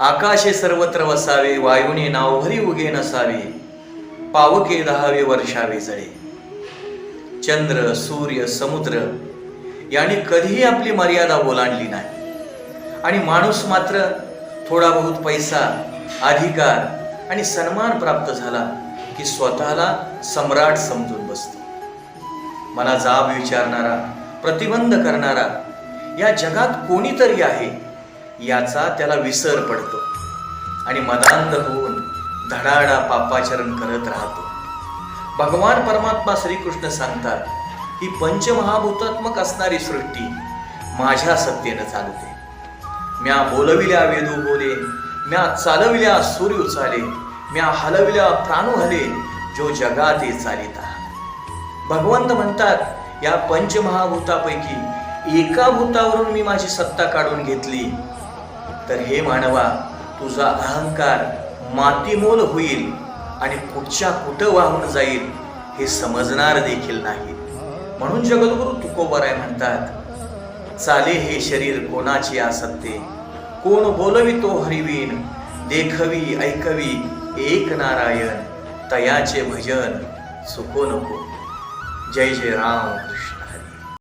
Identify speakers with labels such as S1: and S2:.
S1: आकाशे सर्वत्र वसावे, वायुने नावभरी उगे नसावे, पावके दहावे वर्षावे जळे. चंद्र, सूर्य, समुद्र यांनी कधीही आपली मर्यादा ओलांडली नाही आणि माणूस मात्र थोडा बहुत पैसा, अधिकार आणि सन्मान प्राप्त झाला की स्वतःला सम्राट समजून बसतो. मला जाब विचारणारा, प्रतिबंध करणारा या जगात कोणीतरी आहे याचा त्याला विसर पडतो आणि मदांध होऊन धडाडा पापाचरण करत राहतो. भगवान परमात्मा श्रीकृष्ण सांगतात ही पंचमहाभूतात्मक असणारी सृष्टी माझ्या सत्तेनं चालते. म्या बोलविल्या वेदू बोले, म्या चालविल्या सूर्य उचाले, म्या हलविल्या प्राणू हले, जो जगाते चालिता. भगवंत म्हणतात या पंचमहाभूतापैकी एका भूतावरून मी माझी सत्ता काढून घेतली तर हे मानवा, तुझा अहंकार मातीमोल होईल आणि कुठच्या कुठं वाहून जाईल हे समजणार देखील नाही. म्हणून जगद्गुरु तुकोबराय म्हणतात, चाले हे शरीर कोणाची आसत्ते, कोण बोलवितो हरिवीन, देखवी ऐकवी एक नारायण, तयाचे भजन चुको नको. जय जय राम कृष्ण.